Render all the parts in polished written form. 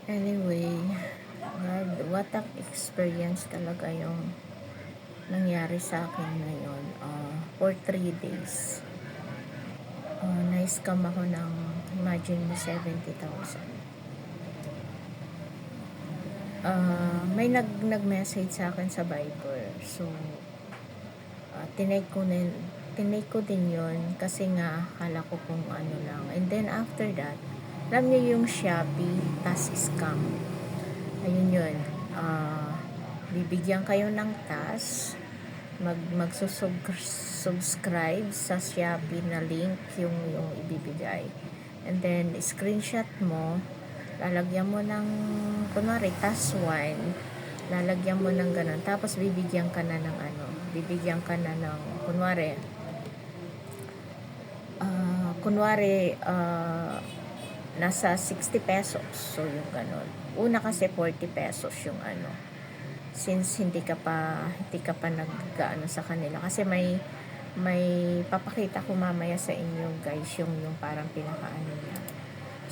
Anyway, what an experience talaga yung nangyari sa akin ngayon. For 3 days. Na-scam ako ng, imagine mo, 70,000. May nag-message sa akin sa Viber. So, tinake ko din yun kasi nga akala ko kung ano lang. And then after that, alam niyo yung Shopee task scam. Ayun yun. Bibigyan kayo ng task, magsusubscribe sa Shopee na link yung ibibigay. And then screenshot mo, lalagyan mo ng kunwari task 1, lalagyan mo ng ganun, tapos bibigyan ka na ng kunwari nasa 60 pesos, so yung ganun. Una kasi 40 pesos yung since hindi ka pa nag-gaano sa kanila, kasi may papakita ko mamaya sa inyo guys, yung parang pinakaano niya.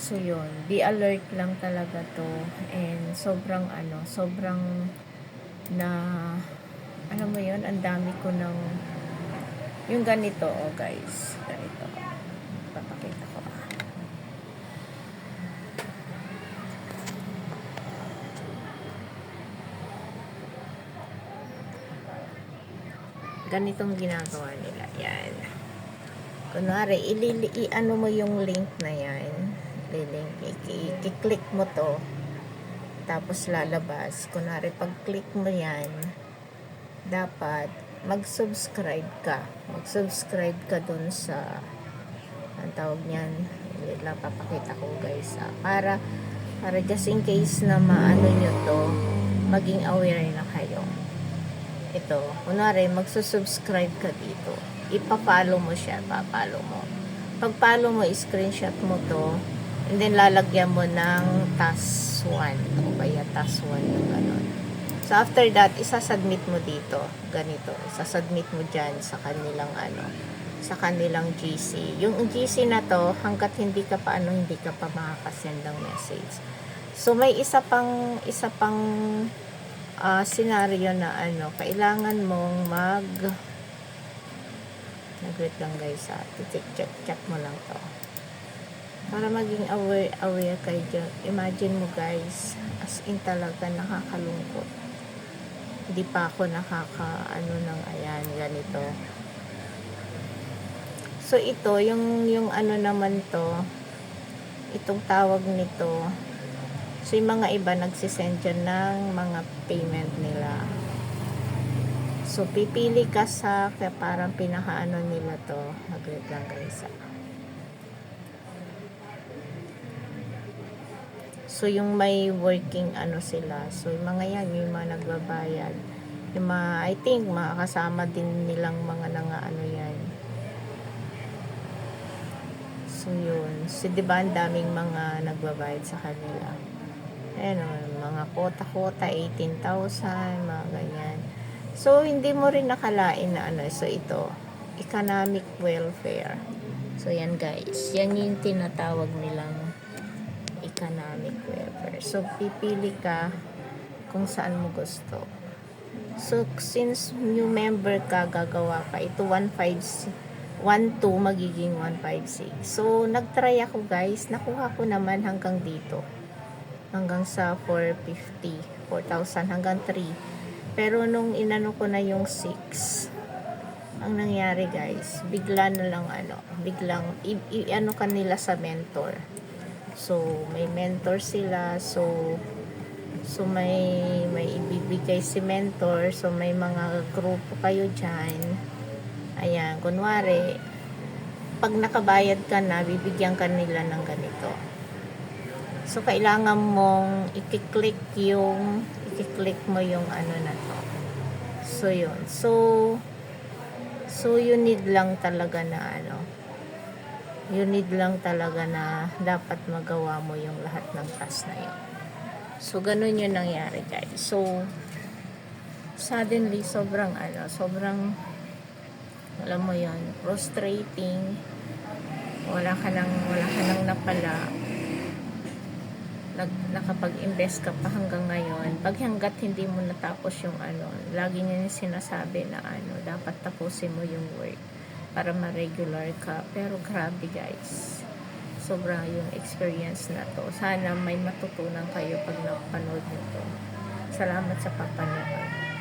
So yun, be alert lang talaga to. And sobrang na alam mo yun, ang dami ko ng yung ganito, guys, ganito papakita ko. Ganitong ginagawa nila yan. Kunwari, i-ano mo yung link na yan, i-click mo to, tapos lalabas. Kunwari, pag-click mo yan, dapat mag-subscribe ka dun sa ang tawag niyan, papakita ko guys, para just in case na maano nyo to, maging aware na kayo. Ito, kunwari magsusubscribe ka dito, ipa-follow mo siya, pag-follow mo, screenshot mo to, and then lalagyan mo ng task 1 o kaya task 1 yung ganon. So after that, isasubmit mo dito, ganito, isasubmit mo dyan sa kanilang sa kanilang GC. Yung GC na to, hanggat hindi ka pa makakasend ng message. So may isa pang scenario na kailangan mong wait lang guys, check mo lang to para maging aware kayo dyan. Imagine mo guys, as in talaga nakakalungkot. Hindi pa ako ng ayan, ganito. So ito, yung naman to, itong tawag nito, so yung mga iba nagsisend dyan ng mga payment nila. So pipili ka sa parang pinakaano nila to, mag-wait lang guys. So yung may working sila, so yung mga yan, yung mga nagbabayad, yung mga, I think makakasama din nilang mga yan. So yun, so diba ang daming mga nagbabayad sa kanila. Ayan mga kota 18,000, mga ganyan. So hindi mo rin nakalain na so ito, economic welfare. So yan guys, yan yung tinatawag nilang economic welfare. So pipili ka kung saan mo gusto. So since new member ka, gagawa ka ito 12 magiging 156. So nagtry ako guys, nakuha ko naman hanggang dito, hanggang sa 4,000 hanggang 3. Pero nung inano ko na yung 6, ang nangyari guys, bigla na lang biglang kanila sa mentor. So may mentor sila, so may ibibigay si mentor, so may mga grupo kayo dyan. Ayan, kunwari pag nakabayad ka na, bibigyan ka nila ng ganito. So kailangan mong i-click mo yung na to. So yun, so you need lang talaga na dapat magawa mo yung lahat ng task na yun. So ganun yung nangyari guys. So suddenly sobrang alam mo yun, frustrating. Wala ka nang napala. nakapag-invest ka pa hanggang ngayon, pag hanggat hindi mo natapos yung ano, lagi niya yung sinasabi na ano, dapat tapusin mo yung work para ma-regular ka. Pero grabe guys, sobra yung experience na to. Sana may matutunan kayo pag napanood nyo to. Salamat sa papanood.